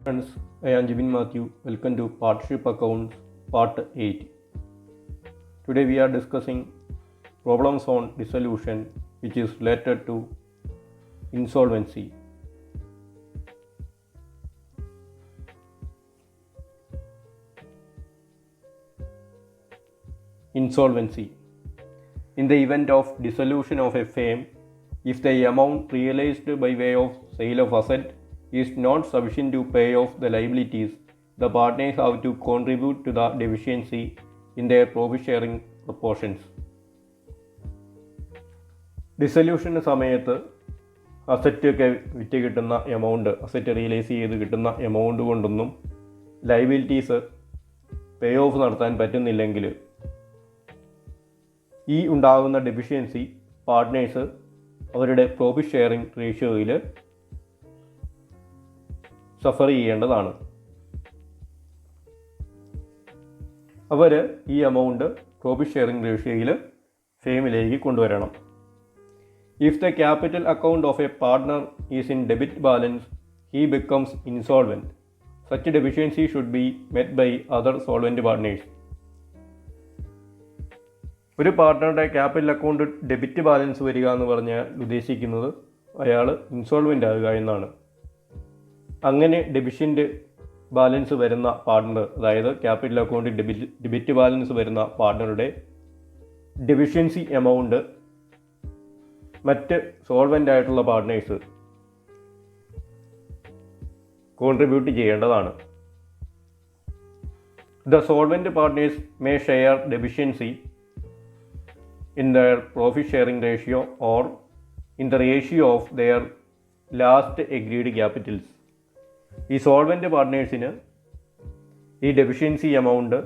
Friends, I am Jibin Matthew. Welcome to Partnership Accounts Part 8. Today we are discussing problems on dissolution which is related to insolvency. Insolvency. In the event of dissolution of a firm, if the amount realized by way of sale of asset is not sufficient to pay off the liabilities, the partners have to contribute to the deficiency in their profit sharing proportions. ഡിസൊല്യൂഷന് സമയത്ത് അസറ്റൊക്കെ വിറ്റ് കിട്ടുന്ന asset realise ചെയ്ത് കിട്ടുന്ന amount കൊണ്ടൊന്നും liabilities pay of നടത്താൻ പറ്റുന്നില്ലെങ്കിൽ ഈ ഉണ്ടാകുന്ന ഡെഫിഷ്യൻസി പാർട്ട്നേഴ്സ് അവരുടെ പ്രോഫിറ്റ് ഷെയറിംഗ് റേഷ്യോയിൽ സഫർ ചെയ്യേണ്ടതാണ്. അവർ ഈ എമൗണ്ട് പ്രോഫിറ്റ് ഷെയറിംഗ് റേഷ്യോയിൽ ഫേമിലേക്ക് കൊണ്ടുവരണം. If the capital account of a partner is in debit balance, he becomes insolvent. Such deficiency should be met by other solvent partners. ഒരു പാർട്ട്ണറുടെ ക്യാപിറ്റൽ അക്കൗണ്ട് ഡെബിറ്റ് ബാലൻസ് വരിക എന്ന് പറഞ്ഞാൽ ഉദ്ദേശിക്കുന്നത് അയാൾ ഇൻസോൾവെൻ്റ് ആകുക എന്നാണ്. അങ്ങനെ ഡെബിഷ്യൻ്റ് ബാലൻസ് വരുന്ന പാർട്ട്ണർ, അതായത് ക്യാപിറ്റൽ അക്കൗണ്ട് ഡെബിറ്റ് ബാലൻസ് വരുന്ന പാർട്ട്ണറുടെ ഡെഫിഷ്യൻസി എമൗണ്ട് മറ്റ് സോൾവെൻ്റ് ആയിട്ടുള്ള പാർട്ട്നേഴ്സ് കോൺട്രിബ്യൂട്ട് ചെയ്യേണ്ടതാണ്. The solvent partners may share deficiency in their profit sharing ratio or in the ratio of their last agreed capitals. ഈ solvent പാർട്ട്നേഴ്സിന് ഈ deficiency amount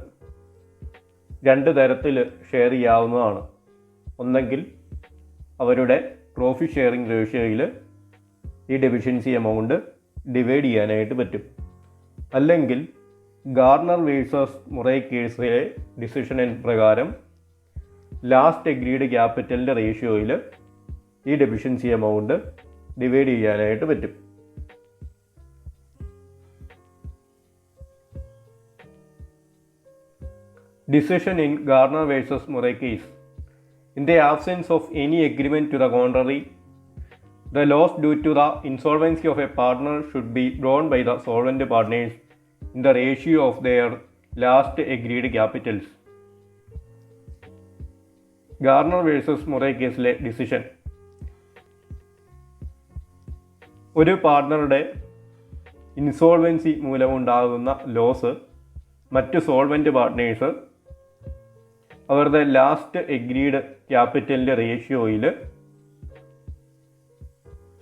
രണ്ട് തരത്തിൽ share ചെയ്യാവുന്നതാണ്. ഒന്നെങ്കിൽ അവരുടെ പ്രോഫിറ്റ് ഷെയറിംഗ് റേഷ്യോയിൽ ഈ ഡെഫിഷ്യൻസി എമൗണ്ട് ഡിവൈഡ് ചെയ്യാനായിട്ട് പറ്റും. അല്ലെങ്കിൽ ഗാർണർ വേഴ്സസ് മുറേ കേസിലെ ഡിസിഷൻ പ്രകാരം ലാസ്റ്റ് എഗ്രീഡ് ക്യാപിറ്റലിൻ്റെ റേഷ്യോയിൽ ഈ ഡെഫിഷ്യൻസി എമൗണ്ട് ഡിവൈഡ് ചെയ്യാനായിട്ട് പറ്റും. Decision in Garner versus Murray case. In the absence of any agreement to the contrary, the loss due to the insolvency of a partner should be borne by the solvent partners in the ratio of their last agreed capitals. Garner versus Murray കേസിലെ decision. ഒരു പാർട്ട്ണറുടെ insolvency മൂലമുണ്ടാകുന്ന loss മറ്റ് solvent partners അവരുടെ last agreed ക്യാപിറ്റലിൻ്റെ റേഷ്യോയിൽ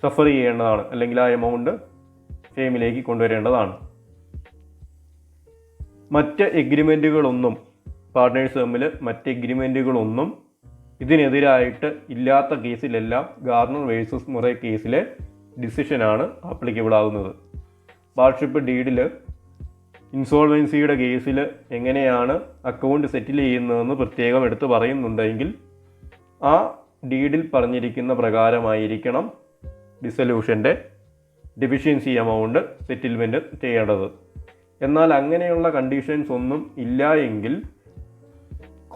suffer ചെയ്യേണ്ടതാണ്, അല്ലെങ്കിൽ ആ എമൗണ്ട് ഫേമിലേക്ക് കൊണ്ടുവരേണ്ടതാണ്. മറ്റ് എഗ്രിമെൻറ്റുകളൊന്നും പാർട്ട്നേഴ്സ് തമ്മിൽ എഗ്രിമെൻറ്റുകളൊന്നും ഇതിനെതിരായിട്ട് ഇല്ലാത്ത കേസിലെല്ലാം ഗാർണർ വേഴ്സസ് മുറേ കേസിലെ ഡിസിഷനാണ് ആപ്ലിക്കബിൾ ആകുന്നത്. പാർട്ട്ണർഷിപ്പ് ഡീഡിൽ ഇൻസോൾവൻസിയുടെ കേസിൽ എങ്ങനെയാണ് അക്കൗണ്ട് സെറ്റിൽ ചെയ്യുന്നതെന്ന് പ്രത്യേകം എടുത്ത് പറയുന്നുണ്ടെങ്കിൽ ആ ഡീഡിൽ പറഞ്ഞിരിക്കുന്ന പ്രകാരമായിരിക്കണം ഡിസൊല്യൂഷൻ്റെ ഡെഫിഷ്യൻസി എമൗണ്ട് സെറ്റിൽമെൻറ്റ് ചെയ്യേണ്ടത്. എന്നാൽ അങ്ങനെയുള്ള കണ്ടീഷൻസ് ഒന്നും ഇല്ല എങ്കിൽ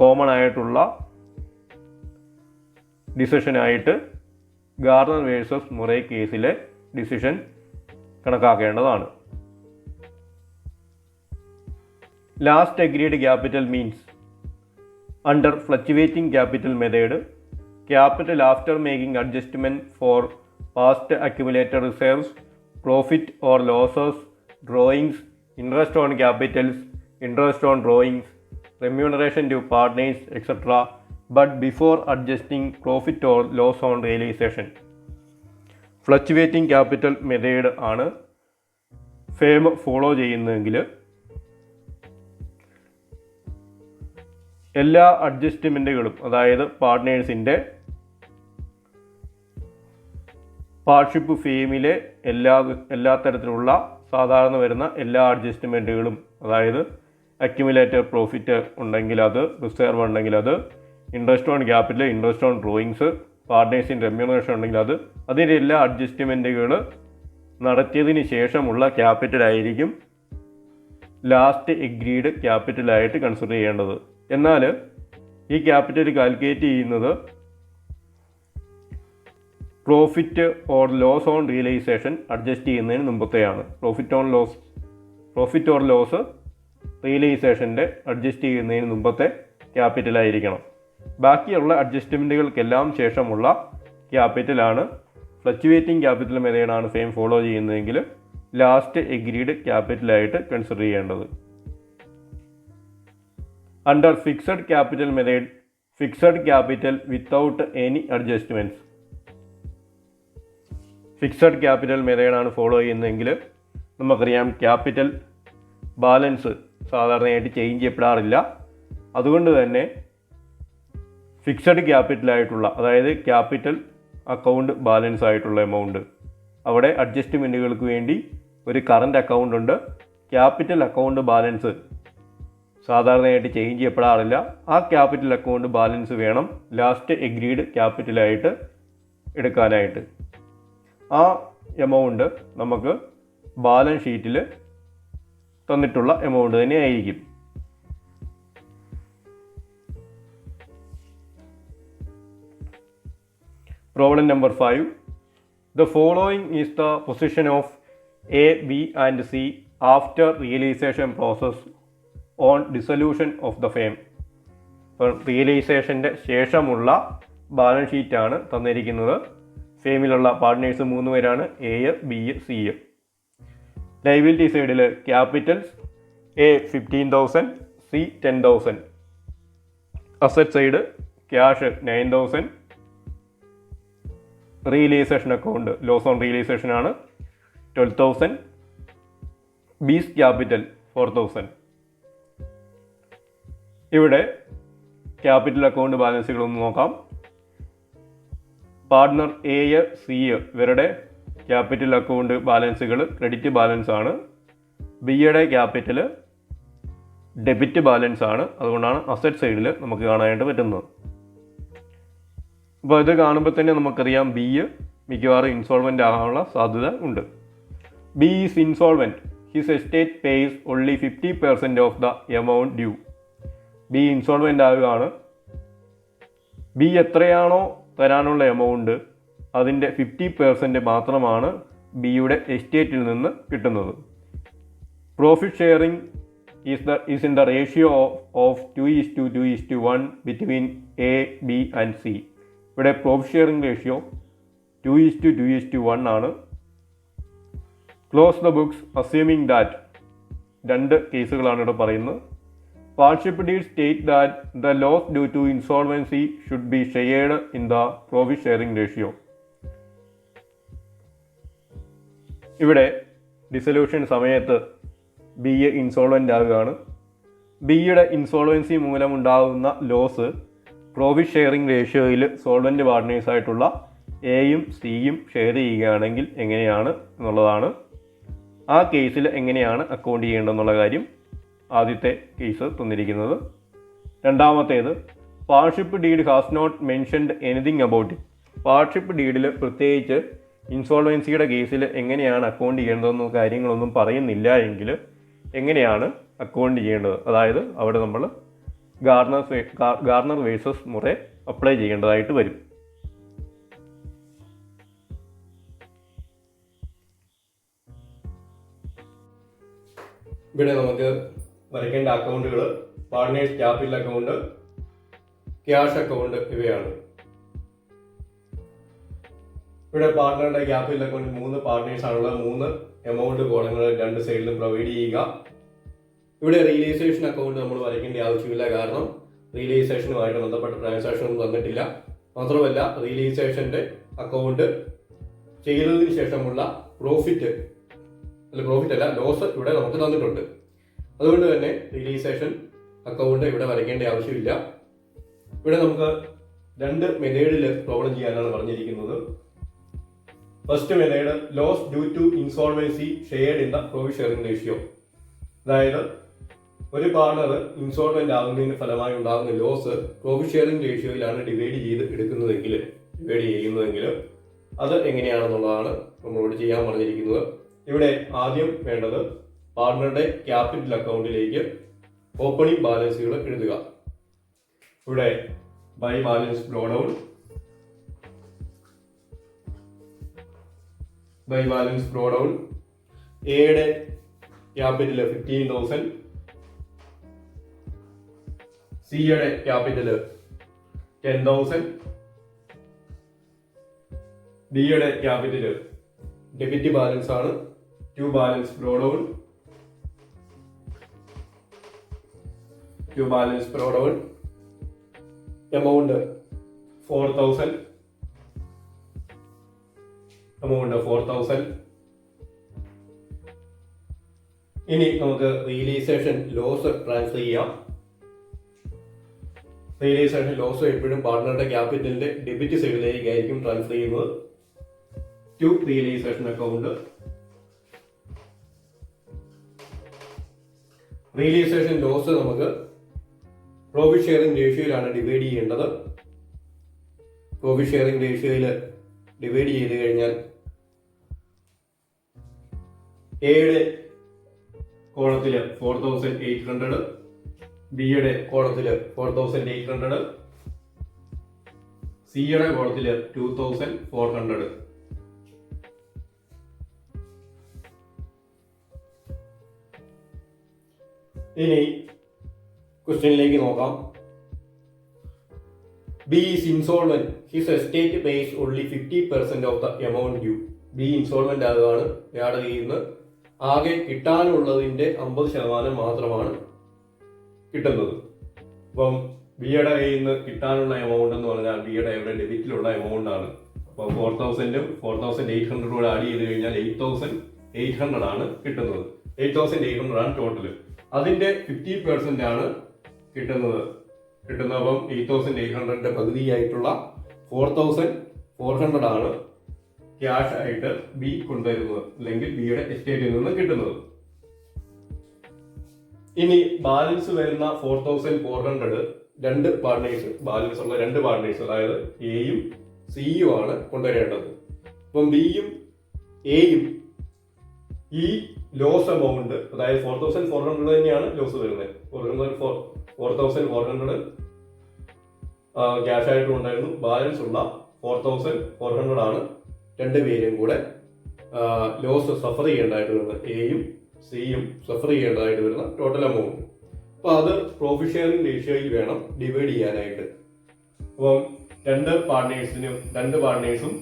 കോമൺ ആയിട്ടുള്ള ഡിസിഷനായിട്ട് ഗാർണർ വേഴ്സസ് മുറേ കേസിലെ ഡിസിഷൻ കണക്കാക്കേണ്ടതാണ്. Last agreed capital means under fluctuating capital method, capital after making adjustment for past accumulated reserves, profit or losses, drawings, interest on capitals, interest on drawings, remuneration to partners, etc., but before adjusting profit or loss on realization. Fluctuating capital method ആണ് firm follow ചെയ്യുന്നതെങ്കിൽ എല്ലാ അഡ്ജസ്റ്റ്മെൻറ്റുകളും, അതായത് പാർട്ട്നേഴ്സിൻ്റെ പാർട്ട്ഷിപ്പ് ഫേമിലെ എല്ലാ തരത്തിലുള്ള സാധാരണ വരുന്ന എല്ലാ അഡ്ജസ്റ്റ്മെൻറ്റുകളും, അതായത് അക്യുമുലേറ്റർ പ്രോഫിറ്റ് ഉണ്ടെങ്കിൽ അത്, റിസർവ് ഉണ്ടെങ്കിൽ അത്, interest on capital, interest on drawings, പാർട്ട്നേഴ്സിൻ്റെ റെമ്യൂണറേഷൻ ഉണ്ടെങ്കിൽ അതിൻ്റെ എല്ലാ അഡ്ജസ്റ്റ്മെൻറ്റുകൾ നടത്തിയതിന് ശേഷമുള്ള ക്യാപിറ്റലായിരിക്കും ലാസ്റ്റ് എഗ്രീഡ് ക്യാപിറ്റലായിട്ട് കൺസിഡർ ചെയ്യേണ്ടത്. എന്നാൽ ഈ ക്യാപിറ്റൽ കാൽക്കുലേറ്റ് ചെയ്യുന്നത് profit or loss on realisation adjust ചെയ്യുന്നതിന് മുമ്പത്തെയാണ്. പ്രോഫിറ്റ് ഓർ ലോസ് റിയലൈസേഷൻ്റെ അഡ്ജസ്റ്റ് ചെയ്യുന്നതിന് മുമ്പത്തെ ക്യാപിറ്റലായിരിക്കണം. ബാക്കിയുള്ള അഡ്ജസ്റ്റ്മെൻറ്റുകൾക്കെല്ലാം ശേഷമുള്ള ക്യാപിറ്റലാണ് ഫ്ലക്ച്വേറ്റിംഗ് ക്യാപിറ്റൽ മെത്തേഡാണ് ഫെയിം ഫോളോ ചെയ്യുന്നതെങ്കിൽ ലാസ്റ്റ് എഗ്രീഡ് ക്യാപിറ്റലായിട്ട് കൺസിഡർ ചെയ്യേണ്ടത്. Under fixed capital method, fixed capital without any adjustments. Fixed capital മെത്തേഡാണ് ഫോളോ ചെയ്യുന്നതെങ്കിൽ നമുക്കറിയാം ക്യാപിറ്റൽ ബാലൻസ് സാധാരണയായിട്ട് ചേഞ്ച് ചെയ്യപ്പെടാറില്ല. അതുകൊണ്ട് തന്നെ ഫിക്സഡ് ക്യാപിറ്റലായിട്ടുള്ള, അതായത് ക്യാപിറ്റൽ അക്കൗണ്ട് ബാലൻസ് ആയിട്ടുള്ള എമൗണ്ട്, അവിടെ അഡ്ജസ്റ്റ്മെൻറ്റുകൾക്ക് വേണ്ടി ഒരു കറൻറ്റ് അക്കൗണ്ട് ഉണ്ട്. ക്യാപിറ്റൽ അക്കൗണ്ട് ബാലൻസ് സാധാരണയായിട്ട് ചേഞ്ച് ചെയ്യപ്പെടാറില്ല. ആ ക്യാപിറ്റൽ അക്കൗണ്ട് ബാലൻസ് വേണം ലാസ്റ്റ് എഗ്രീഡ് ക്യാപിറ്റലായിട്ട് എടുക്കാനായിട്ട്. ആ എമൗണ്ട് നമുക്ക് ബാലൻസ് ഷീറ്റിൽ തന്നിട്ടുള്ള എമൗണ്ട് തന്നെ ആയിരിക്കും. Problem number 5. The following is the position of A, B and C after realization process on dissolution of the firm. ഇപ്പോൾ റിയലൈസേഷൻ്റെ ശേഷമുള്ള ബാലൻസ് ഷീറ്റാണ് തന്നിരിക്കുന്നത്. ഫേമിലുള്ള പാർട്ട്നേഴ്സ് 3 പേരാണ്, എ, ബി, സി. ലയബിലിറ്റി സൈഡിൽ capitals A 15,000, C 10,000. Asset side cash 9,000. Realisation account loss on realisation ആണ് 12,000. B's capital 4,000. ഇവിടെ capital account ബാലൻസുകളൊന്ന് നോക്കാം. Partner A, C ഇവരുടെ ക്യാപിറ്റൽ അക്കൗണ്ട് ബാലൻസുകൾ ക്രെഡിറ്റ് ബാലൻസ് ആണ്. ബിയുടെ ക്യാപിറ്റൽ ഡെബിറ്റ് ബാലൻസ് ആണ്. അതുകൊണ്ടാണ് അസറ്റ് സൈഡിൽ നമുക്ക് കാണാനായിട്ട് പറ്റുന്നത്. അപ്പോൾ ഇത് കാണുമ്പോൾ തന്നെ നമുക്കറിയാം ബി മിക്കവാറും ഇൻസോൾവെൻ്റ് ആകാനുള്ള സാധ്യത ഉണ്ട്. B is insolvent. His estate pays only 50% of the amount due. B insolvent ആകുകയാണ്. ബി എത്രയാണോ തരാനുള്ള എമൗണ്ട് അതിൻ്റെ 50% മാത്രമാണ് ബിയുടെ എസ്റ്റേറ്റിൽ നിന്ന് കിട്ടുന്നത്. Profit sharing is in the ratio of 2:2:1 between A, B and C. ഇവിടെ പ്രോഫിറ്റ് ഷെയറിംഗ് റേഷ്യോ 2:2:1 ആണ്. Close the books assuming that. 2 കേസുകളാണ് ഇവിടെ പറയുന്നത്. Partnership deed state that the loss due to insolvency should be shared in the profit sharing ratio. ഇവിടെ dissolution സമയത്ത് B insolvent ആകുകയാണ്. ബിയുടെ insolvency മൂലമുണ്ടാകുന്ന ലോസ് പ്രോഫിറ്റ് ഷെയറിംഗ് റേഷ്യോയിൽ സോൾവൻ്റ് പാർട്ട്നേഴ്സായിട്ടുള്ള എയും സിയും ഷെയർ ചെയ്യുകയാണെങ്കിൽ എങ്ങനെയാണ് എന്നുള്ളതാണ്. ആ കേസിൽ എങ്ങനെയാണ് അക്കൗണ്ട് ചെയ്യേണ്ടതെന്നുള്ള കാര്യം ആദ്യത്തെ കേസ് തന്നിരിക്കുന്നത്. രണ്ടാമത്തേത് partnership deed has not mentioned anything about it. Partnership ഡീഡിൽ പ്രത്യേകിച്ച് ഇൻസോൾവൻസിയുടെ കേസിൽ എങ്ങനെയാണ് അക്കൗണ്ട് ചെയ്യേണ്ടതെന്ന കാര്യങ്ങളൊന്നും പറയുന്നില്ല എങ്കിൽ എങ്ങനെയാണ് അക്കൗണ്ട് ചെയ്യേണ്ടത്, അതായത് അവിടെ നമ്മൾ ഗാർണർ വേഴ്സസ് മുറെ അപ്ലൈ ചെയ്യേണ്ടതായിട്ട് വരും. ഇവിടെ നമുക്ക് വരയ്ക്കേണ്ട അക്കൗണ്ടുകൾ partners capital account, cash account ഇവയാണ്. ഇവിടെ പാർട്ട്ണറുടെ ക്യാപിറ്റൽ അക്കൗണ്ടിൽ 3 പാർട്ട്നേഴ്സ് ആണുള്ളത്. 3 എമൗണ്ട് കോളങ്ങൾ 2 സൈഡിലും പ്രൊവൈഡ് ചെയ്യുക. ഇവിടെ റിയലൈസേഷൻ അക്കൗണ്ട് നമ്മൾ വരയ്ക്കേണ്ട ആവശ്യമില്ല, കാരണം റിയലൈസേഷനുമായിട്ട് ബന്ധപ്പെട്ട ട്രാൻസാക്ഷൻ ഒന്നും തന്നിട്ടില്ല. മാത്രമല്ല റിയലൈസേഷൻ്റെ അക്കൗണ്ട് ചെയ്തതിന് ശേഷമുള്ള ലോസ് ഇവിടെ നമുക്ക് തന്നിട്ടുണ്ട്. അതുകൊണ്ട് തന്നെ റിയലൈസേഷൻ അക്കൗണ്ട് ഇവിടെ വരയ്ക്കേണ്ട ആവശ്യമില്ല. ഇവിടെ നമുക്ക് 2 മെത്തേഡിൽ പ്രോബ്ലം ചെയ്യാനാണ് പറഞ്ഞിരിക്കുന്നത്. First method loss due to insolvency shared in the profit sharing ratio. അതായത് ഒരു പാർട്ണർ ഇൻസോൾവെന്റ് ആകുന്നതിന് ഫലമായി ഉണ്ടാകുന്ന ലോസ് പ്രോഫിറ്റ് ഷെയറിംഗ് റേഷ്യോയിലാണ് ഡിവൈഡ് ചെയ്യുന്നതെങ്കിൽ അത് എങ്ങനെയാണെന്നുള്ളതാണ് നമ്മളോട് ചെയ്യാൻ പറഞ്ഞിരിക്കുന്നത്. ഇവിടെ ആദ്യം വേണ്ടത് പാർട്ണറുടെ ക്യാപിറ്റൽ അക്കൗണ്ടിലേക്ക് ഓപ്പണിംഗ് ബാലൻസുകൾ എഴുതുക. ഇവിടെ by balance drawdown, by balance drawdown, എയുടെ ക്യാപിറ്റൽ 15,000, സിയുടെ ക്യാപിറ്റൽ 10,000, ഡിയുടെ ക്യാപിറ്റൽ ഡെബിറ്റ് ബാലൻസ് ആണ്, to balance drawdown, to balance drawdown, amount 4,000, amount 4,000. ഇനി നമുക്ക് റിയലൈസേഷൻ ലോസ് ട്രാൻസ്ഫർ ചെയ്യാം. റിയലൈസേഷൻ ലോസ് എപ്പോഴും പാർട്ണറുടെ ക്യാപിറ്റലിന്റെ ഡെബിറ്റ് സൈഡിലേക്കായിരിക്കും ട്രാൻസ്ഫർ ചെയ്യുന്നത്. To realisation account. Realisation loss നമുക്ക് പ്രോഫിറ്റ് ഷെയറിംഗ് റേഷ്യോയിലാണ് ഡിവൈഡ് ചെയ്യേണ്ടത്. പ്രോഫിറ്റ് ഷെയറിംഗ് റേഷ്യോയിൽ ഡിവൈഡ് ചെയ്ത് കഴിഞ്ഞാൽ എയുടെ കോളത്തിൽ 4,800, ബിയുടെ കോളത്തിൽ 4,800, സിയുടെ കോളത്തിൽ 2,400. ഇനി ക്വസ്റ്റ്യനിലേക്ക് നോക്കാം. B is insolvent, his estate pays only 50% of the amount due. B insolvent ആകുകയാണ്. അയാളുടെ കയ്യിൽ നിന്ന് ആകെ കിട്ടാനുള്ളതിന്റെ 50% മാത്രമാണ് കിട്ടുന്നത്. അപ്പം ബിയുടെ കയ്യിൽ നിന്ന് കിട്ടാനുള്ള എമൗണ്ട് എന്ന് പറഞ്ഞാൽ ബിയുടെ ഇവിടെ ഡെബിറ്റിലുള്ള എമൗണ്ട് ആണ്. അപ്പോൾ 4,000 4,800 കൂടെ ആഡ് ചെയ്ത് കഴിഞ്ഞാൽ 8,800 ആണ് കിട്ടുന്നത്. 8,800 ആണ് ടോട്ടൽ. അതിന്റെ 50% ആണ് കിട്ടുന്നത്. അപ്പം 8,800ന്റെ പകുതിയായിട്ടുള്ള 4,400 ആണ് ക്യാഷ് ആയിട്ട് ബി കൊണ്ടുവരുന്നത്, അല്ലെങ്കിൽ ബിയുടെ എസ്റ്റേറ്റിൽ നിന്ന് കിട്ടുന്നത്. ഇനി ബാലൻസ് വരുന്ന 4,400 രണ്ട് പാർട്ട്നേഴ്സ്, ബാലൻസ് ഉള്ള രണ്ട് പാർട്ട്നേഴ്സ്, അതായത് എയും സിയും ആണ് കൊണ്ടുവരേണ്ടത്. അപ്പം ബിയും എയും ഈ ലോസ് എമൗണ്ട്, അതായത് 4,400 തന്നെയാണ് ലോസ് വരുന്നത്. 4,400 ക്യാഷ് ആയിട്ട് ഉണ്ടായിരുന്നു. ബാലൻസ് ഉള്ള 4,400 ആണ് രണ്ടുപേരും കൂടെ ലോസ് സഫർ ചെയ്യേണ്ടതായിട്ട് വരുന്നത്. എയും സിയും സഫർ ചെയ്യേണ്ടതായിട്ട് വരുന്ന ടോട്ടൽ എമൗണ്ട്. അപ്പൊ അത് പ്രോഫിറ്റ് ഷെയറിംഗ് റേഷ്യോയിൽ വേണം ഡിവൈഡ് ചെയ്യാനായിട്ട്. അപ്പം രണ്ട് പാർട്ട്നേഴ്സും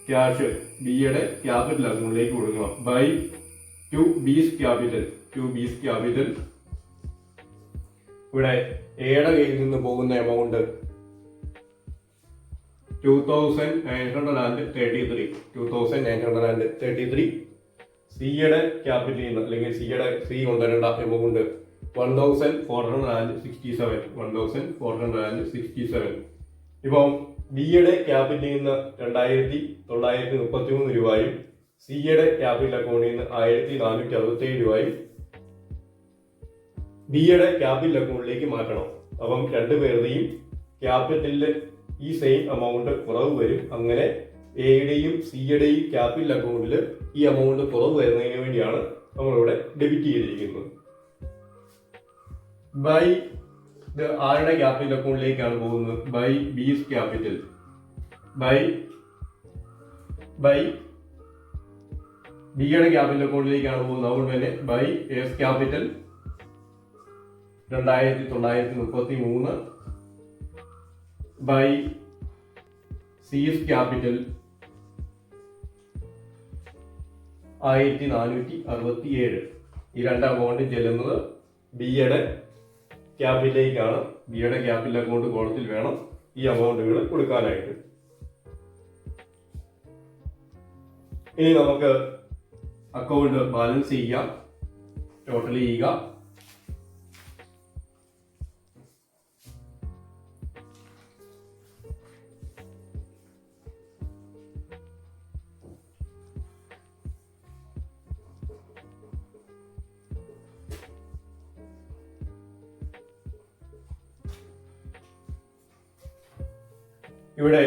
ക്യാഷ് ബിയുടെ ക്യാപിറ്റൽ അക്കൗണ്ടിലേക്ക് കൊടുക്കണം. By to B's capital. ഇവിടെ എയുടെ കയ്യിൽ നിന്ന് പോകുന്ന എമൗണ്ട് 2,933. സിയുടെ ക്യാപിറ്റലിൽ നിന്ന്, അല്ലെങ്കിൽ സി കൊണ്ടുവരേണ്ട എമൗണ്ട് 1,467. ഇപ്പം ബിയുടെ ക്യാപിറ്റലിൽ നിന്ന് 2,933 രൂപയും സിയുടെ ക്യാപിറ്റൽ അക്കൗണ്ടിൽ നിന്ന് 1,467 രൂപയും ബിയുടെ ക്യാപിറ്റൽ അക്കൗണ്ടിലേക്ക് മാറ്റണം. അപ്പം രണ്ടുപേരുടെയും ക്യാപിറ്റലിൽ ഈ സെയിം എമൗണ്ട് കുറവ് വരും. അങ്ങനെ എയുടെയും സിയുടെയും ക്യാപിറ്റൽ അക്കൗണ്ടിൽ ഈ എമൗണ്ട് കുറവ് വരുന്നതിന് വേണ്ടിയാണ് നമ്മളിവിടെ ഡെബിറ്റ് ചെയ്തിരിക്കുന്നത്. ബൈ ആരുടെ ക്യാപിറ്റൽ അക്കൗണ്ടിലേക്കാണ് പോകുന്നത്? By B's capital. ബൈ ബിയുടെ ക്യാപിറ്റൽ അക്കൗണ്ടിലേക്കാണ് പോകുന്നത്. അതുകൊണ്ട് തന്നെ by A's capital 2,933. By C's capital 1,467. ഈ രണ്ട് അമൗണ്ട് ചെല്ലുന്നത് ബിയുടെ ക്യാപിറ്റലിലേക്കാണ്. ബിയുടെ ക്യാപിറ്റൽ അക്കൗണ്ട് കോളത്തിൽ വേണം ഈ അമൗണ്ടുകൾ കൊടുക്കാനായിട്ട്. ഇനി നമുക്ക് അക്കൗണ്ട് ബാലൻസ് ചെയ്യാം, ടോട്ടൽ ചെയ്യുക. ഇവിടെ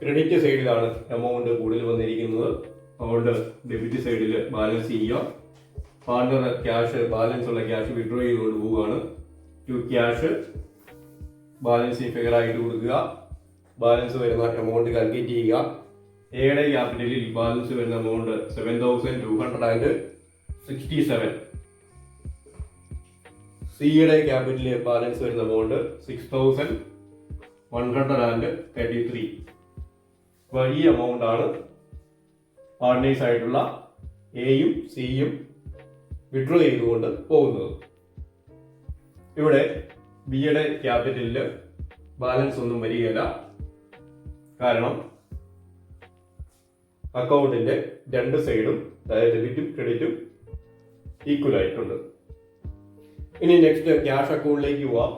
ക്രെഡിറ്റ് സൈഡിലാണ് എമൗണ്ട് കൂടുതൽ വന്നിരിക്കുന്നത്. അതുകൊണ്ട് ഡെബിറ്റ് സൈഡിൽ ബാലൻസ് ചെയ്യുക. പാർട്ണർ ക്യാഷ് ബാലൻസ് ഉള്ള ക്യാഷ് വിഡ്രോ ചെയ്തുകൊണ്ട് പോവുകയാണ്. ടു ക്യാഷ് ബാലൻസ് ഫിഗർ ആയിട്ട് കൊടുക്കുക. ബാലൻസ് വരുന്ന എമൗണ്ട് കാൽക്കുലേറ്റ് ചെയ്യുക. എയുടെ ക്യാപിറ്റലിൽ ബാലൻസ് വരുന്ന എമൗണ്ട് 7,267. സിയുടെ ക്യാപിറ്റലിൽ ബാലൻസ് വരുന്ന എമൗണ്ട് 6,133. അപ്പോൾ ഈ എമൗണ്ട് ആണ് പാർട്ട്നേഴ്സ് ആയിട്ടുള്ള എയും സിയും വിഡ്രോ ചെയ്തുകൊണ്ട് പോകുന്നത്. ഇവിടെ ബിയുടെ ക്യാപിറ്റലിൽ ബാലൻസ് ഒന്നും വരികയില്ല. കാരണം അക്കൗണ്ടിന്റെ രണ്ട് സൈഡും, അതായത് ഡെബിറ്റും ക്രെഡിറ്റും ഈക്വൽ ആയിട്ടുണ്ട്. ഇനി നെക്സ്റ്റ് ക്യാഷ് അക്കൗണ്ടിലേക്ക് പോവാം.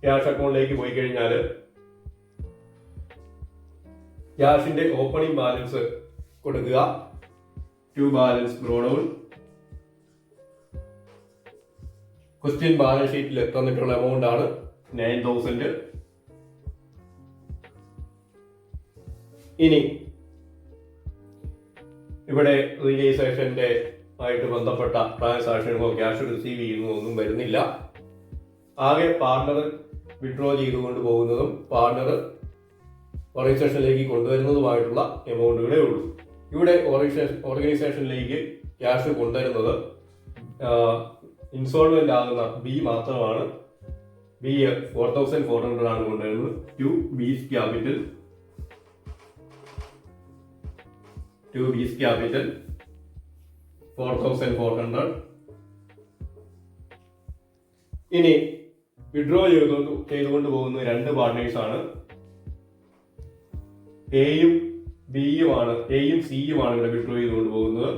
ക്യാഷ് അക്കൗണ്ടിലേക്ക് പോയി കഴിഞ്ഞാൽ ക്യാഷിന്റെ ഓപ്പണിംഗ് ബാലൻസ് കൊടുക്കുക. To balance brought. Question balance ഷീറ്റിൽ തന്നിട്ടുള്ള എമൗണ്ട് ആണ് 9,000. ഇനി ഇവിടെ റിയലൈസേഷന്റെ ആയിട്ട് ബന്ധപ്പെട്ട ട്രാൻസാക്ഷനുകളോ ക്യാഷ് റിസീവ് ചെയ്യുന്നതോ ഒന്നും വരുന്നില്ല. ആകെ പാർട്ണർ വിഡ്രോ ചെയ്തുകൊണ്ട് പോകുന്നതും പാർട്ണർ ഓർഗനൈസേഷനിലേക്ക് കൊണ്ടുവരുന്നതുമായിട്ടുള്ള എമൗണ്ടുകളേ ഉള്ളൂ. ഇവിടെ ഓർഗനൈസേഷനിലേക്ക് ക്യാഷ് കൊണ്ടുവരുന്നത് ഇൻസോൾവെന്റ് ആകുന്ന ബി മാത്രമാണ്. ബി 4,400 ആണ് കൊണ്ടുവരുന്നത്. To B's capital 4,400. ഇനി വിഡ്രോ ചെയ്തുകൊണ്ട് പോകുന്ന രണ്ട് പാർട്ട്നേഴ്സ് ആണ്. എയും സിയുമാണ് ഇവിടെ വിഡ്രോ ചെയ്തുകൊണ്ട് പോകുന്നത്.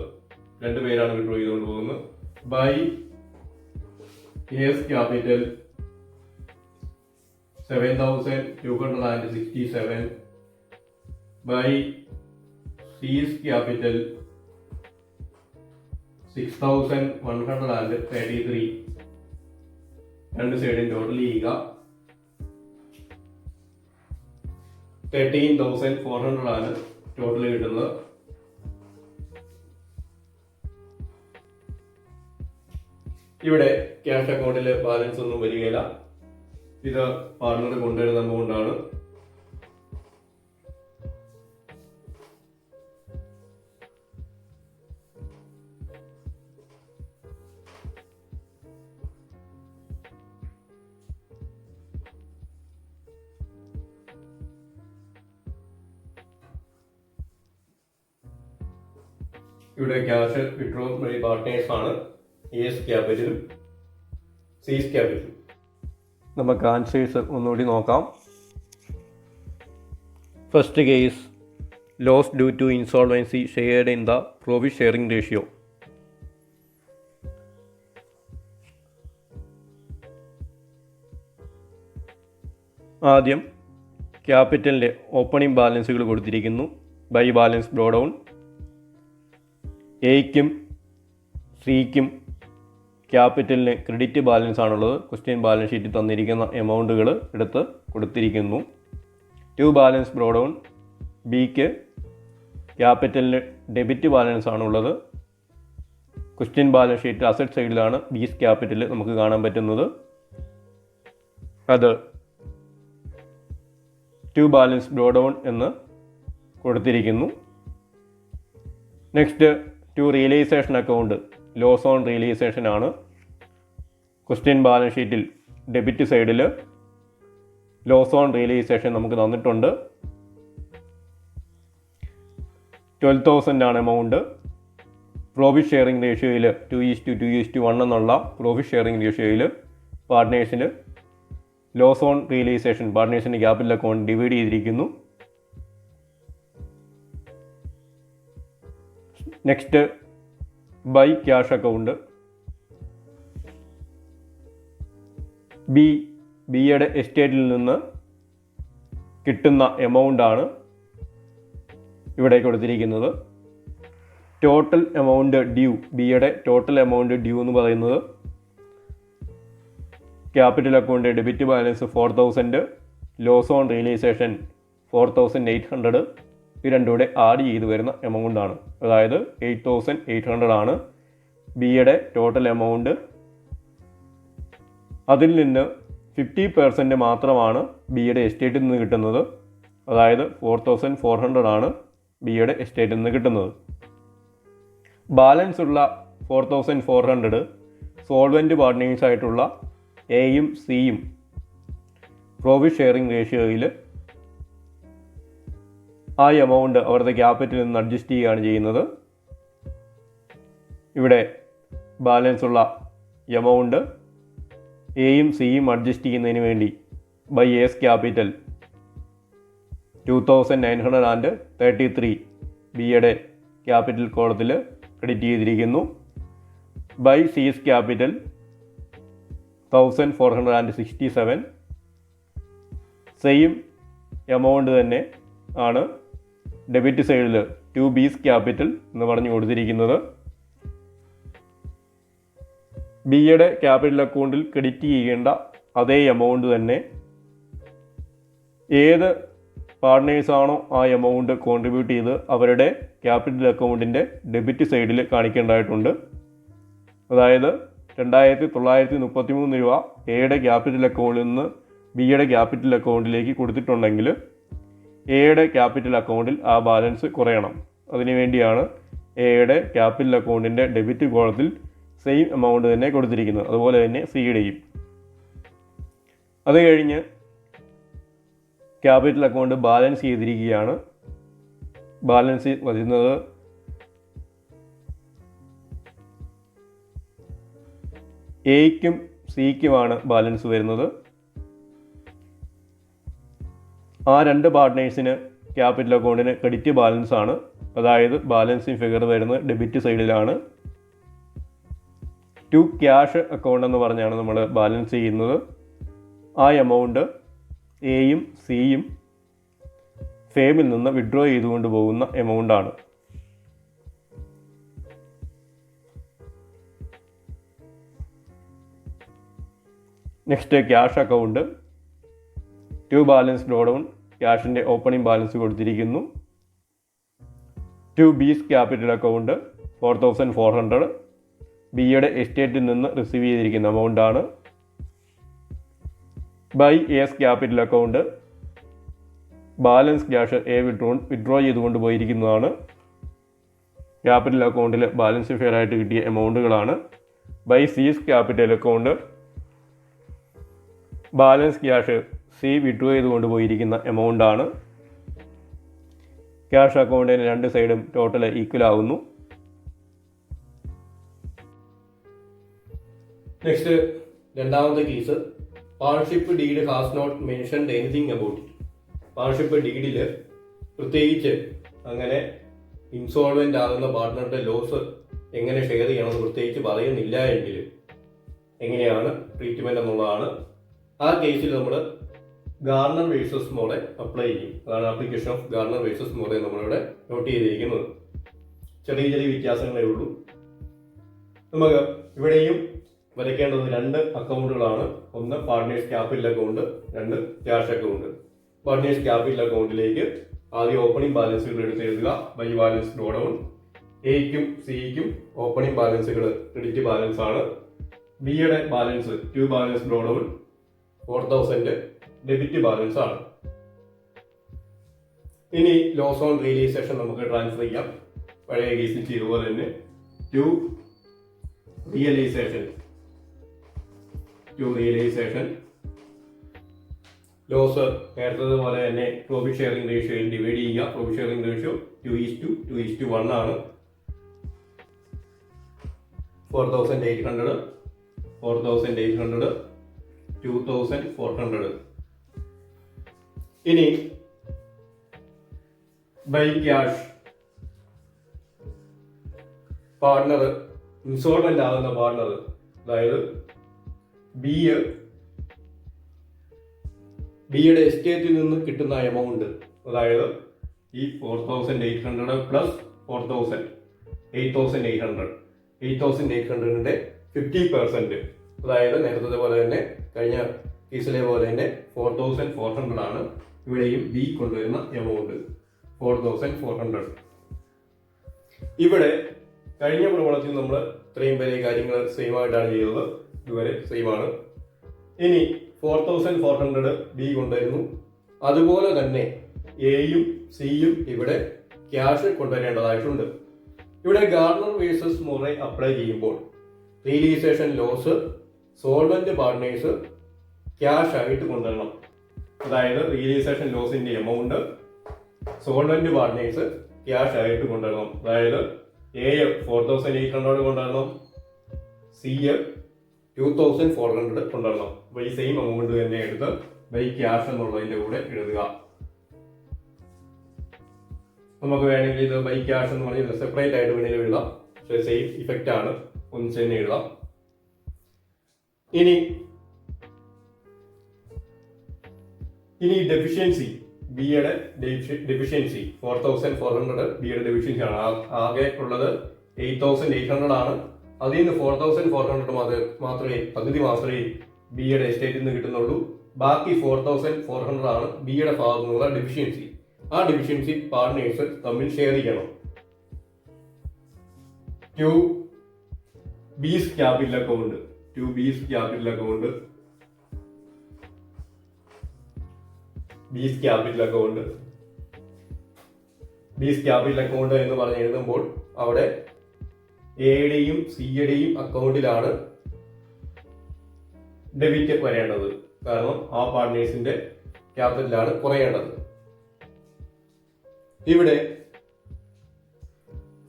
രണ്ടുപേരാണ് വിഡ്രോ ചെയ്തുകൊണ്ട് പോകുന്നത്. By A's capital 7,267 by C's capital 6,133. രണ്ട് സൈഡും ടോട്ടൽ ചെയ്യുക. 13,400 ആണ് ടോട്ടൽ കിട്ടുന്നത്. ഇവിടെ ക്യാഷ് അക്കൗണ്ടിൽ ബാലൻസ് ഒന്നും വരികയില്ല. ഇത് പാർട്ണർ കൊണ്ടുവരുന്ന എമൗണ്ട് ആണ്. ഇവിടെ ക്യാഷ് വിഡ്രോ വഴി പാർട്ട്നേഴ്സ് ആണ് എസ് ക്യാപിറ്റലും സിസ് ക്യാപിറ്റലും. നമുക്ക് ആൻസേഴ്സ് ഒന്നുകൂടി നോക്കാം. First case, loss due to insolvency shared in the profit sharing ratio. ആദ്യം ക്യാപിറ്റലിൻ്റെ ഓപ്പണിംഗ് ബാലൻസുകൾ കൊടുത്തിരിക്കുന്നു. By balance brought. എയ്ക്കും സിക്കും ക്യാപിറ്റലിന് ക്രെഡിറ്റ് ബാലൻസ് ആണുള്ളത്. ക്വസ്റ്റ്യൻ ബാലൻസ് ഷീറ്റിൽ തന്നിരിക്കുന്ന എമൗണ്ടുകൾ എടുത്ത് കൊടുത്തിരിക്കുന്നു. To balance brought. ബിക്ക് ക്യാപിറ്റലിന് ഡെബിറ്റ് ബാലൻസ് ആണുള്ളത്. ക്വസ്റ്റ്യൻ ബാലൻസ് ഷീറ്റ് അസറ്റ് സൈഡിലാണ് ബീസ് ക്യാപിറ്റൽ നമുക്ക് കാണാൻ പറ്റുന്നത്. അത് ടു ബാലൻസ് ബ്രോഡൗൺ എന്ന് കൊടുത്തിരിക്കുന്നു. Next to realisation account. Loss on realisation ആണ്. ക്വസ്റ്റ്യൻ ബാലൻസ് ഷീറ്റിൽ ഡെബിറ്റ് സൈഡിൽ ലോസ് ഓൺ റിയലൈസേഷൻ നമുക്ക് തന്നിട്ടുണ്ട്. 12,000 ആണ് എമൗണ്ട്. പ്രോഫിറ്റ് ഷെയറിംഗ് റേഷ്യോയിൽ 2:2:1 എന്നുള്ള പ്രോഫിറ്റ് ഷെയറിംഗ് റേഷ്യോയിൽ പാർട്ട്നേഴ്സിന് ലോസ് ഓൺ റിയലൈസേഷൻ പാർട്ട്നേഴ്സിൻ്റെ ക്യാപിറ്റൽ അക്കൗണ്ട് ഡിവൈഡ് ചെയ്തിരിക്കുന്നു. Next by cash account. ബിയുടെ എസ്റ്റേറ്റിൽ നിന്ന് കിട്ടുന്ന എമൗണ്ട് ആണ് ഇവിടെ കൊടുത്തിരിക്കുന്നത്. ടോട്ടൽ എമൗണ്ട് ഡ്യൂ, ബിയുടെ ടോട്ടൽ എമൗണ്ട് ഡ്യൂ എന്ന് പറയുന്നത് capital account debit balance 4,000, loss on realisation 4800 ഇത് രണ്ടും കൂടെ ആഡ് ചെയ്ത് വരുന്ന എമൗണ്ടാണ്. അതായത് 8800 ആണ് ബിയുടെ ടോട്ടൽ എമൗണ്ട്. അതിൽ നിന്ന് 50% മാത്രമാണ് ബിയുടെ എസ്റ്റേറ്റിൽ നിന്ന് കിട്ടുന്നത്. അതായത് 4400 ആണ് ബിയുടെ എസ്റ്റേറ്റിൽ നിന്ന് കിട്ടുന്നത്. ബാലൻസ് ഉള്ള 4400 സോൾവെൻറ്റ് പാർട്ട്നേഴ്സ് ആയിട്ടുള്ള എയും സിയും പ്രോഫിറ്റ് ഷെയറിംഗ് റേഷ്യോയിൽ ആ എമൗണ്ട് അവരുടെ ക്യാപിറ്റലിൽ നിന്ന് അഡ്ജസ്റ്റ് ചെയ്യുകയാണ് ചെയ്യുന്നത്. ഇവിടെ ബാലൻസ് ഉള്ള എമൗണ്ട് എയും സിയും അഡ്ജസ്റ്റ് ചെയ്യുന്നതിന് വേണ്ടി ബൈ എസ് ക്യാപിറ്റൽ 2933 ബിയുടെ ക്യാപിറ്റൽ കോളത്തിൽ ക്രെഡിറ്റ് ചെയ്തിരിക്കുന്നു. By C's capital 1467 same amount തന്നെ ആണ് ഡെബിറ്റ് സൈഡിൽ 2B's ക്യാപിറ്റൽ എന്ന് പറഞ്ഞു കൊടുത്തിരിക്കുന്നത്. ബിയുടെ ക്യാപിറ്റൽ അക്കൗണ്ടിൽ ക്രെഡിറ്റ് ചെയ്യേണ്ട അതേ എമൗണ്ട് തന്നെ ഏത് പാർട്ട്നേഴ്സാണോ ആ എമൗണ്ട് കോൺട്രിബ്യൂട്ട് ചെയ്ത് അവരുടെ ക്യാപിറ്റൽ അക്കൗണ്ടിൻ്റെ ഡെബിറ്റ് സൈഡിൽ കാണിക്കേണ്ടതായിട്ടുണ്ട്. അതായത് 2933 രൂപ എയുടെ ക്യാപിറ്റൽ അക്കൗണ്ടിൽ നിന്ന് ബിയുടെ ക്യാപിറ്റൽ അക്കൗണ്ടിലേക്ക് കൊടുത്തിട്ടുണ്ടെങ്കിൽ എയുടെ ക്യാപിറ്റൽ അക്കൗണ്ടിൽ ആ ബാലൻസ് കുറയണം. അതിനുവേണ്ടിയാണ് എയുടെ ക്യാപിറ്റൽ അക്കൗണ്ടിൻ്റെ ഡെബിറ്റ് കോളത്തിൽ സെയിം എമൗണ്ട് തന്നെ കൊടുത്തിരിക്കുന്നത്. അതുപോലെ തന്നെ സിയുടെയും. അത് കഴിഞ്ഞ് ക്യാപിറ്റൽ അക്കൗണ്ട് ബാലൻസ് ചെയ്തിരിക്കുകയാണ്. ബാലൻസ് വരുന്നത് എയ്ക്കും സിക്കുമാണ് ബാലൻസ് വരുന്നത്. ആ രണ്ട് പാർട്ട്നേഴ്സിന് ക്യാപിറ്റൽ അക്കൗണ്ടിന് ക്രെഡിറ്റ് ബാലൻസ് ആണ്. അതായത് ബാലൻസിങ് ഫിഗർ വരുന്നത് ഡെബിറ്റ് സൈഡിലാണ്. ടു ക്യാഷ് അക്കൗണ്ട് എന്ന് പറഞ്ഞാണ് നമ്മൾ ബാലൻസ് ചെയ്യുന്നത്. ആ എമൗണ്ട് എയും സിയും ഫേമിൽ നിന്ന് വിഡ്രോ ചെയ്തുകൊണ്ട് പോകുന്ന എമൗണ്ടാണ്. Next cash account. To balance draw down ക്യാഷിൻ്റെ ഓപ്പണിംഗ് ബാലൻസ് കൊടുത്തിരിക്കുന്നു. 2B's ക്യാപിറ്റൽ അക്കൗണ്ട് 4400 ബിയുടെ എസ്റ്റേറ്റിൽ നിന്ന് റിസീവ് ചെയ്തിരിക്കുന്ന എമൗണ്ടാണ്. By A's capital account balance cash A withdraw ചെയ്തുകൊണ്ട് പോയിരിക്കുന്നതാണ്. ക്യാപിറ്റൽ അക്കൗണ്ടിൽ ബാലൻസ് ഫെയർ ആയിട്ട് കിട്ടിയ എമൗണ്ടുകളാണ്. By C's capital account balance cash C withdraw ചെയ്തുകൊണ്ട് പോയിരിക്കുന്ന എമൗണ്ടാണ്. ക്യാഷ് അക്കൗണ്ടിന് രണ്ട് സൈഡും ടോട്ടൽ ഈക്വൽ ആവുന്നു. നെക്സ്റ്റ് രണ്ടാമത്തെ കേസ്, partnership deed has not mentioned anything about it. Partnership ഡീഡിൽ പ്രത്യേകിച്ച് അങ്ങനെ ഇൻസോൾവെൻ്റ് ആകുന്ന പാർട്ട്ണറുടെ ലോസ് എങ്ങനെ ഷെയർ ചെയ്യണമെന്ന് പ്രത്യേകിച്ച് പറയുന്നില്ല എങ്കിൽ എങ്ങനെയാണ് ട്രീറ്റ്മെൻറ്റ് എന്നുള്ളതാണ്. ആ കേസിൽ നമ്മൾ ഗാർണർ വേഴ്സസ് മോറെ അപ്ലൈ ചെയ്യും. അതാണ് application of Garner versus More നമ്മളിവിടെ നോട്ട് ചെയ്തിരിക്കുന്നത്. ചെറിയ ചെറിയ വ്യത്യാസങ്ങളേ ഉള്ളൂ. നമുക്ക് ഇവിടെയും വരയ്ക്കേണ്ടത് രണ്ട് അക്കൗണ്ടുകളാണ്. ഒന്ന് പാർട്ട്നേഴ്സ് ക്യാപിറ്റൽ അക്കൗണ്ട്, രണ്ട് ക്യാഷ് അക്കൗണ്ട്. പാർട്ട്നേഴ്സ് ക്യാപിറ്റൽ അക്കൗണ്ടിലേക്ക് ആദ്യം ഓപ്പണിംഗ് ബാലൻസുകൾ എടുത്ത് എഴുതുക. By balance draw down. എയ്ക്കും സിക്കും ഓപ്പണിംഗ് ബാലൻസുകൾ ക്രെഡിറ്റ് ബാലൻസ് ആണ്. ബിയുടെ balance 2 balance draw down 4000 debit balance ആണ്. ഇനി ലോസ് ഓൺ റിയലൈസേഷൻ നമുക്ക് ട്രാൻസ്ഫർ ചെയ്യാം. പഴയ കേസിൽ ചെയ്തതുപോലെ തന്നെ ടു റിയലൈസേഷൻ ലോസ് നേരത്തെ പോലെ തന്നെ പ്രോഫിറ്റ് ഷെയറിംഗ് റേഷ്യോയിൽ ഡിവൈഡ് ചെയ്യുക. പ്രോഫിറ്റ് ഷെയറിംഗ് റേഷ്യോ 2:2:1 ആണ്. 4800 2400 ഇനി ബൈ ക്യാഷ് പാർട്ണർ ഇൻസോൾവെന്റ് ആകുന്ന പാർട്ണർ, അതായത് ബിയുടെ എസ്റ്റേറ്റിൽ നിന്ന് കിട്ടുന്ന എമൗണ്ട്, അതായത് ഈ 4800 പ്ലസ് 4000 8800ന്റെ 50%, അതായത് നേരത്തെ പോലെ തന്നെ കഴിഞ്ഞ കേസിലെ പോലെ തന്നെ 4400 ആണ് ഇവിടെയും ബി കൊണ്ടുവരുന്ന എമൗണ്ട് 4400. ഇവിടെ കഴിഞ്ഞ പ്രവണത്തിൽ നമ്മൾ ഇത്രയും വരെ കാര്യങ്ങൾ സെയിം ആയിട്ടാണ് ചെയ്തത്. ഇതുവരെ സെയിം ആണ്. ഇനി 4400 ബി കൊണ്ടുവരുന്നു. അതുപോലെ തന്നെ എയും സിയും ഇവിടെ ക്യാഷ് കൊണ്ടുവരേണ്ടതായിട്ടുണ്ട്. ഇവിടെ ഗാർണർ വേഴ്സസ് മൊറെ അപ്ലൈ ചെയ്യുമ്പോൾ realisation loss solvent partners cash ആയിട്ട് കൊണ്ടുവരണം. അതായത് റിയലൈസേഷൻ ലോസിന്റെ എമൗണ്ട് സോൾവെന്റ് പാർട്ട്നേഴ്സ് ക്യാഷ് ആയിട്ട് കൊണ്ടുവരണം. അതായത് എ 4800 കൊണ്ടുവരണം, സി 2400 കൊണ്ടുവരണം. അപ്പോൾ ഈ സെയിം എമൗണ്ട് തന്നെ എടുത്ത് ബൈ ക്യാഷ് എന്നുള്ളതിന്റെ കൂടെ എഴുതുക. നമുക്ക് വേണമെങ്കിൽ ഇത് ബൈ ക്യാഷ് എന്ന് പറഞ്ഞാൽ സെപ്പറേറ്റ് ആയിട്ട് വേണമെങ്കിൽ എഴുതാം. പക്ഷേ സെയിം ഇഫക്റ്റ് ആണ്, ഒന്നിച്ച് തന്നെ എഴുതാം. ഇനി ഡെഫിഷ്യൻസി, ബിയുടെ ഡെഫിഷ്യൻസി 4400 ബിയുടെ ഡെഫിഷ്യൻസി ആണ്. ആകെ ഉള്ളത് 8800 ആണ്. അതിൽ നിന്ന് 4400 മാത്രമേ പകുതി മാത്രമേ ബിയുടെ എസ്റ്റേറ്റിൽ നിന്ന് കിട്ടുന്നുള്ളൂ. ബാക്കി 4400 ആണ് ബിയുടെ ഭാഗത്തു നിന്നുള്ള ഡെഫിഷ്യൻസി. ആ ഡെഫിഷ്യൻസി പാർട്ട്നേഴ്സ് തമ്മിൽ ഷെയർ ചെയ്യണം. To B's capital account B's capital account എന്ന് പറഞ്ഞ് എഴുതുമ്പോൾ അവിടെ എയുടെയും സിയുടെയും അക്കൗണ്ടിലാണ് ഡെബിറ്റ് വരേണ്ടത്. കാരണം ആ പാർട്ട്നേഴ്സിന്റെ ക്യാപിറ്റലാണ് കുറയേണ്ടത്. ഇവിടെ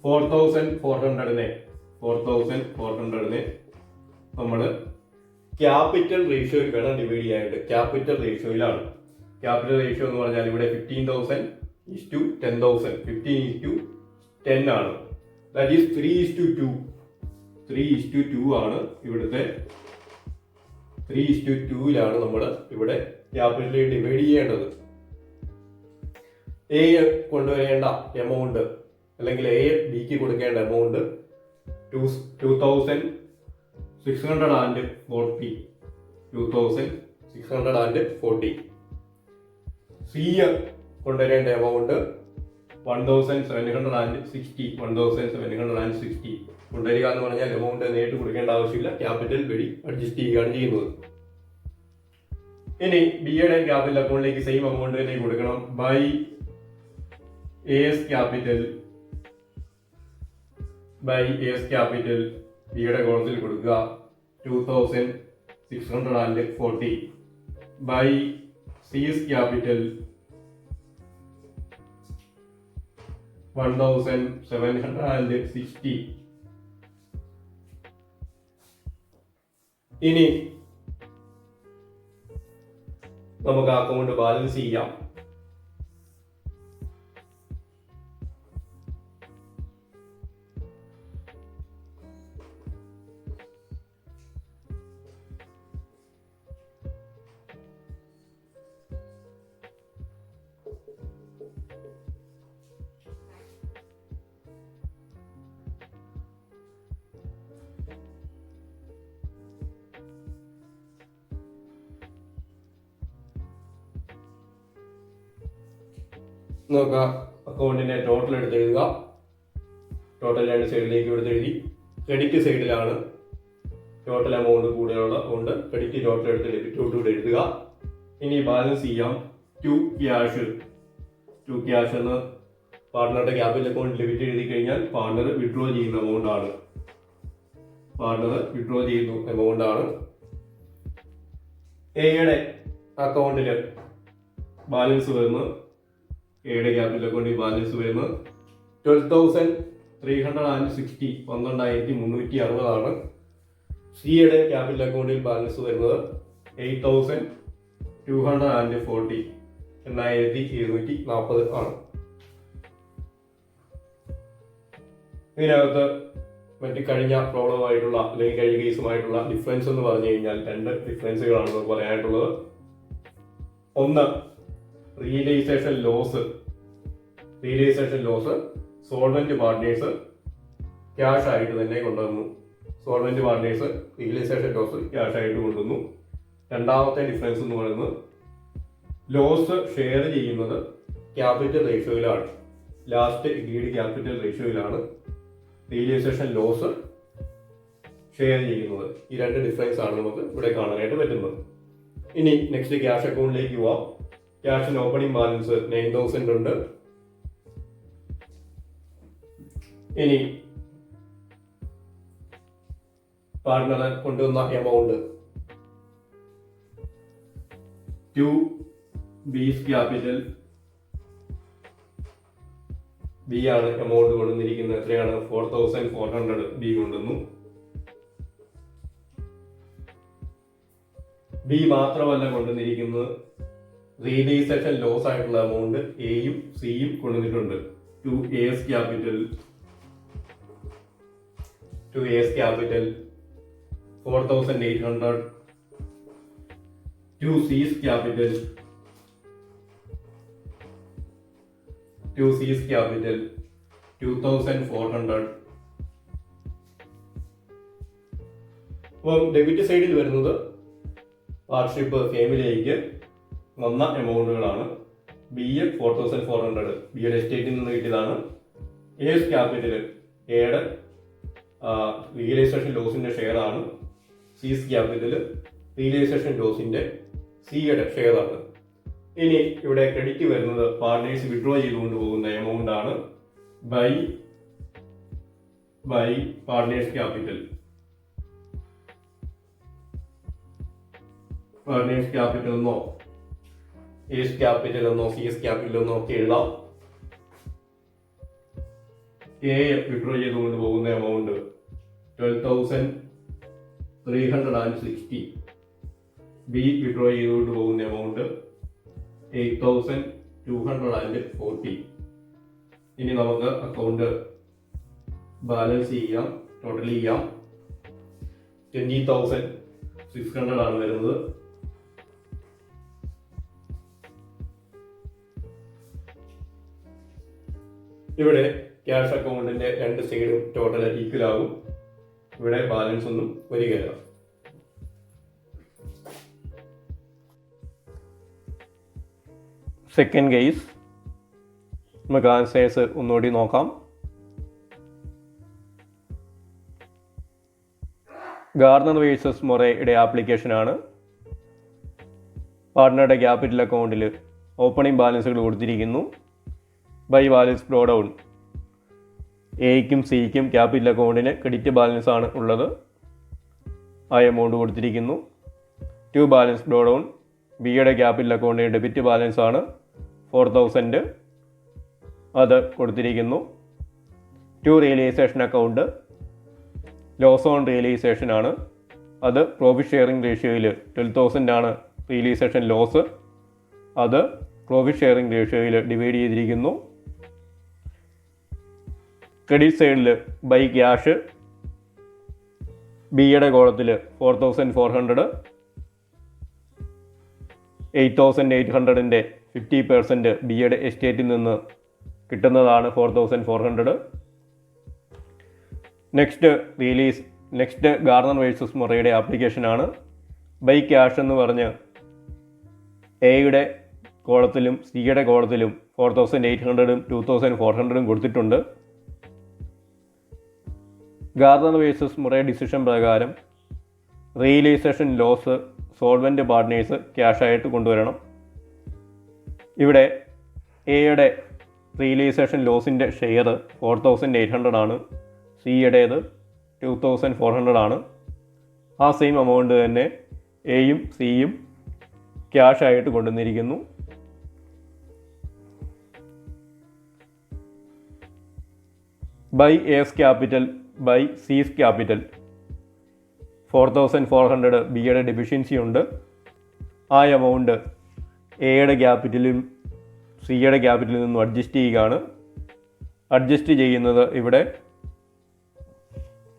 4400 നമ്മൾ ക്യാപിറ്റൽ റേഷ്യോയിൽ വേണം ഡിവൈഡ് ചെയ്യാനായിട്ട്. ക്യാപിറ്റൽ റേഷ്യോയിലാണ്. ക്യാപിറ്റൽ റേഷ്യോ എന്ന് പറഞ്ഞാൽ ഇവിടെ 15,000:10,000 15:10 ആണ്. ദാറ്റ് ഈസ് 3:2 ആണ്. ഇവിടുത്തെ 3:2 നമ്മൾ ഇവിടെ ക്യാപിറ്റലിൽ ഡിവൈഡ് ചെയ്യേണ്ടത്. എ കൊണ്ടുവരേണ്ട എമൗണ്ട് അല്ലെങ്കിൽ എ ബിക്ക് കൊടുക്കേണ്ട എമൗണ്ട് 2640. സി കൊണ്ടുവരേണ്ട എമൗണ്ട് 1760 കൊണ്ടുവരിക എന്ന് പറഞ്ഞാൽ എമൗണ്ട് നേരിട്ട് കൊടുക്കേണ്ട ആവശ്യമില്ല, ക്യാപിറ്റൽ വഴി അഡ്ജസ്റ്റ് ചെയ്യുകയാണ് ചെയ്യുന്നത്. ഇനി ബിയുടെ ക്യാപിറ്റൽ അക്കൗണ്ടിലേക്ക് സെയിം എമൗണ്ട് തന്നെ കൊടുക്കണം. ബൈ എസ് ക്യാപിറ്റൽ ബിയുടെ കോളത്തിൽ കൊടുക്കുക 2640. By C's capital 1760. ഇനി നമുക്ക് അക്കൗണ്ട് ബാലൻസ് ചെയ്യാം. നോക്കുക, അക്കൗണ്ടിന്റെ ടോട്ടൽ എടുത്ത് എഴുതുക. ടോട്ടൽ രണ്ട് സൈഡിലേക്ക് എടുത്ത് എഴുതി. ക്രെഡിറ്റ് സൈഡിലാണ് ടോട്ടൽ എമൗണ്ട് കൂടുതലുള്ള കൊണ്ട് ക്രെഡിറ്റ് ടോട്ടൽ എടുത്ത് ഡെബിറ്റോട് എഴുതുക. ഇനി ബാലൻസ് ചെയ്യാം. ടു ക്യാഷ് എന്ന് പാർട്ട്ണറുടെ ക്യാപിറ്റൽ അക്കൗണ്ട് ഡെബിറ്റ് എഴുതി കഴിഞ്ഞാൽ പാർട്ട്ണർ വിഡ്രോ ചെയ്യുന്ന എമൗണ്ട് ആണ്. എയുടെ അക്കൗണ്ടിൽ ബാലൻസ് വരുന്നത് എയുടെ ക്യാപിറ്റൽ അക്കൗണ്ടിൽ ബാലൻസ് വരുന്നത് 12,360 12360 ആണ്. സിയുടെ ക്യാപിറ്റൽ അക്കൗണ്ടിൽ ബാലൻസ് വരുന്നത് 8,240 8,240 ആണ്. ഇതിനകത്ത് മറ്റ് കഴിഞ്ഞ പ്രോബ്ലമായിട്ടുള്ള അല്ലെങ്കിൽ കഴിഞ്ഞ കേസുമായിട്ടുള്ള ഡിഫറൻസ് എന്ന് പറഞ്ഞു കഴിഞ്ഞാൽ രണ്ട് ഡിഫറൻസുകളാണ് നമുക്ക് പറയാനായിട്ടുള്ളത്. ഒന്ന്, realisation loss solvent partners cash ആയിട്ട് തന്നെ കൊണ്ടുവന്നു. Solvent partners realisation loss cash ആയിട്ട് കൊണ്ടുവന്നു. രണ്ടാമത്തെ ഡിഫറൻസ് എന്ന് പറയുന്നത് ലോസ് ഷെയർ ചെയ്യുന്നത് ക്യാപിറ്റൽ റേഷ്യോയിലാണ്. ലാസ്റ്റ് എഗ്രീഡ് ക്യാപിറ്റൽ റേഷ്യോയിലാണ് റിയലൈസേഷൻ ലോസ് ഷെയർ ചെയ്യുന്നത്. ഈ രണ്ട് ഡിഫറൻസ് ആണ് നമുക്ക് ഇവിടെ കാണാനായിട്ട് പറ്റുന്നത്. ഇനി നെക്സ്റ്റ് ക്യാഷ് അക്കൗണ്ടിലേക്ക് പോവാം. ക്യാഷിന് ഓപ്പണിംഗ് ബാലൻസ് 9,000 ഉണ്ട്. ഇനി പാർട്ണർ കൊണ്ടുവന്ന എമൗണ്ട് 2 ബീസ് ക്യാപിറ്റൽ ബി ആണ് എമൗണ്ട് കൊണ്ടുവന്നിരിക്കുന്നത്. എത്രയാണ്? 4,400 ബി കൊണ്ടുവന്നു. ബി മാത്രമല്ല കൊണ്ടുവന്നിരിക്കുന്നത്, റിയലൈസേഷൻ ലോസ് ആയിട്ടുള്ള എമൗണ്ട് എയും സിയും കൊണ്ടുവന്നിട്ടുണ്ട്. 2 A's capital 4,800, 2 C's capital 2,400. അപ്പം ഡെബിറ്റ് സൈഡിൽ വരുന്നത് പാർട്ട്ണർഷിപ്പ് ഫേമിലേക്ക് വന്ന എമൗണ്ടുകളാണ്. ബി 4,400 ബിയുടെ എസ്റ്റേറ്റിൽ നിന്ന് കിട്ടിയതാണ്. എസ് ക്യാപിറ്റൽ എയുടെ റിയലൈസേഷൻ ലോസിന്റെ ഷെയർ ആണ്. സീസ് ക്യാപിറ്റൽ റിയലൈസേഷൻ ലോസിന്റെ സിയുടെ ഷെയർ ആണ്. ഇനി ഇവിടെ ക്രെഡിറ്റ് വരുന്നത് പാർട്ട്നേഴ്സ് വിഡ്രോ ചെയ്തുകൊണ്ട് പോകുന്ന എമൗണ്ട് ആണ്. By partners capital. Partners capital എന്നോ എസ് ക്യാപിറ്റൽ എന്നോ സിഎസ് ക്യാപിറ്റൽ എന്നോ ഒക്കെ എഴുതാം. എ വിഡ്രോ ചെയ്തുകൊണ്ട് പോകുന്ന എമൗണ്ട് 12,360. ബി വിഡ്രോ ചെയ്തുകൊണ്ട് പോകുന്ന എമൗണ്ട് 8,240. ഇനി നമുക്ക് അക്കൗണ്ട് ബാലൻസ് ചെയ്യാം, ടോട്ടൽ ചെയ്യാം. 20,600 ആണ് വരുന്നത്. ഇവിടെ ക്യാഷ് അക്കൗണ്ടിന്റെ രണ്ട് സൈഡും ടോട്ടൽ ഈക്വൽ ആകും. ഇവിടെ ബാലൻസ് ഒന്നും വരികയില്ല. സെക്കൻഡ് കേസ് നമുക്ക് ആൻസേഴ്സ് ഒന്നുകൂടി നോക്കാം. ഗാർണർ വേഴ്സസ് മൊറയുടെ ആപ്ലിക്കേഷനാണ്. പാർട്ട്ണറുടെ ക്യാപിറ്റൽ അക്കൗണ്ടിൽ ഓപ്പണിംഗ് ബാലൻസുകൾ കൊടുത്തിരിക്കുന്നു. By balance brought down. എയ്ക്കും സിക്കും ക്യാപിറ്റൽ അക്കൗണ്ടിന് ക്രെഡിറ്റ് ബാലൻസ് ആണ് ഉള്ളത്. ആ എമൗണ്ട് കൊടുത്തിരിക്കുന്നു. 2 ബാലൻസ് ബ്രോ ഡൗൺ. ബിയുടെ ക്യാപിറ്റൽ അക്കൗണ്ടിന് ഡെബിറ്റ് ബാലൻസ് ആണ് 4,000. അത് കൊടുത്തിരിക്കുന്നു. 2 realisation account loss on realisation ആണ്. അത് പ്രോഫിറ്റ് ഷെയറിംഗ് റേഷ്യോയിൽ 12,000 ആണ് റിയലൈസേഷൻ ലോസ്. അത് പ്രോഫിറ്റ് ഷെയറിംഗ് റേഷ്യോയിൽ ഡിവൈഡ് ചെയ്തിരിക്കുന്നു. ക്രെഡിറ്റ് സൈഡിൽ ബൈ ക്യാഷ് ബിയുടെ കോളത്തിൽ 4,400, 8,800ന്റെ 50% ബിയുടെ എസ്റ്റേറ്റിൽ നിന്ന് കിട്ടുന്നതാണ് 4,400. നെക്സ്റ്റ് ഗാർണർ വേഴ്സസ് മൊറയുടെ ആപ്ലിക്കേഷനാണ്. ബൈ ക്യാഷ് എന്ന് പറഞ്ഞ് എയുടെ കോളത്തിലും സിയുടെ കോളത്തിലും 4,800ഉം 2,400ഉം കൊടുത്തിട്ടുണ്ട്. ഗാർണർ വേഴ്സസ് മൊറ ഡിസിഷൻ പ്രകാരം റിയലൈസേഷൻ ലോസ് സോൾവെൻ്റ് പാർട്ട്നേഴ്സ് ക്യാഷായിട്ട് കൊണ്ടുവരണം. ഇവിടെ എയുടെ റിയലൈസേഷൻ ലോസിൻ്റെ ഷെയർ 4,800 ആണ്. സിയുടേത് 2,400 ആണ്. ആ സെയിം എമൗണ്ട് തന്നെ എയും സിയും ക്യാഷായിട്ട് കൊണ്ടുവന്നിരിക്കുന്നു. By A's capital by C's capital 4,400 ബിയുടെ ഡെഫിഷ്യൻസി ഉണ്ട്. ആ എമൗണ്ട് എയുടെ ക്യാപിറ്റലും സിയുടെ ക്യാപിറ്റലിൽ നിന്നും അഡ്ജസ്റ്റ് ചെയ്യുകയാണ്. അഡ്ജസ്റ്റ് ചെയ്യുന്നത് ഇവിടെ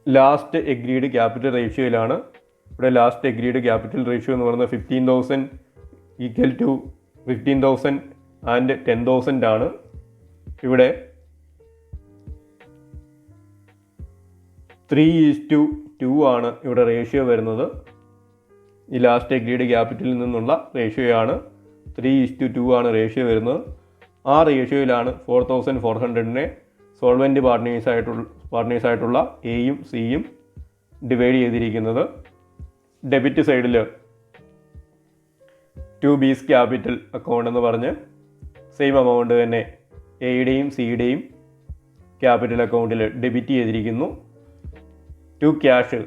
ലാസ്റ്റ് എഗ്രീഡ് ക്യാപിറ്റൽ റേഷ്യോയിലാണ്. ഇവിടെ ലാസ്റ്റ് എഗ്രീഡ് ക്യാപിറ്റൽ റേഷ്യോ എന്ന് പറയുന്നത് 15,000 ഈക്വൽ ടു 15,000 ആൻഡ് 10,000 ആണ്. ഇവിടെ 3:2 ആണ് ഇവിടെ റേഷ്യോ വരുന്നത്. ഈ ലാസ്റ്റ് എഗ്രീഡ് ക്യാപിറ്റലിൽ നിന്നുള്ള റേഷ്യോയാണ്. 3:2 ആണ് റേഷ്യോ വരുന്നത്. ആ റേഷ്യോയിലാണ് 4400-നെ സോൾവെൻറ്റ് പാർട്ട്നേഴ്സായിട്ടുള്ള എയും സിയും ഡിവൈഡ് ചെയ്തിരിക്കുന്നത്. ഡെബിറ്റ് സൈഡിൽ 2B's ക്യാപിറ്റൽ അക്കൗണ്ട് എന്ന് പറഞ്ഞ് സെയിം എമൗണ്ട് തന്നെ എയുടെയും സിയുടെയും ക്യാപിറ്റൽ അക്കൗണ്ടിൽ ഡെബിറ്റ് ചെയ്തിരിക്കുന്നു. 2 ക്യാഷ്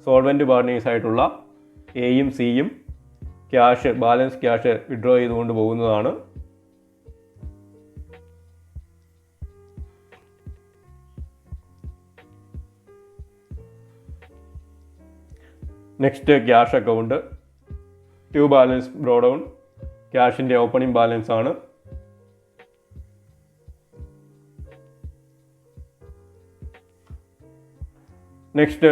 സോൾവെൻറ്റ് പാർട്ട്നേഴ്സായിട്ടുള്ള എയും സിയും ബാലൻസ് ക്യാഷ് വിഡ്രോ ചെയ്തുകൊണ്ട് പോകുന്നതാണ്. Next cash account 2 balance brought down ക്യാഷിൻ്റെ ഓപ്പണിംഗ് ബാലൻസ് ആണ്. Next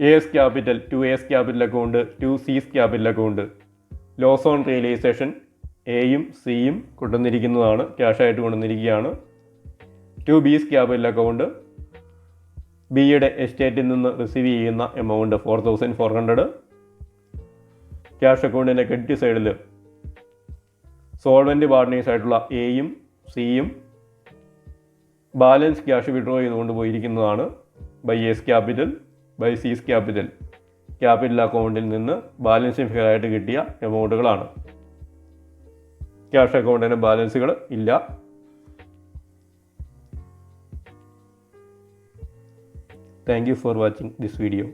AS capital 2A's capital account 2C's capital account loss on realisation എയും സിയും കൊണ്ടുവന്നിരിക്കുന്നതാണ്, ക്യാഷായിട്ട് കൊണ്ടുവന്നിരിക്കുകയാണ്. 2B's ക്യാപിറ്റൽ അക്കൗണ്ട് ബിയുടെ എസ്റ്റേറ്റിൽ നിന്ന് റിസീവ് ചെയ്യുന്ന എമൗണ്ട് 4400. ക്യാഷ് അക്കൗണ്ടിൻ്റെ ക്രെഡിറ്റ് സൈഡിൽ സോൾവെൻറ്റ് പാർട്ട്നേഴ്സായിട്ടുള്ള എയും സിയും ബാലൻസ് ക്യാഷ് വിഡ്രോ ചെയ്തുകൊണ്ട് പോയിരിക്കുന്നതാണ്. By A's capital by C's capital അക്കൗണ്ടിൽ നിന്ന് ബാലൻസ് ഫിഗറായിട്ട് കിട്ടിയ എമൗണ്ടുകളാണ്. ക്യാഷ് അക്കൗണ്ടിന് ബാലൻസുകൾ ഇല്ല. Thank you for watching this video.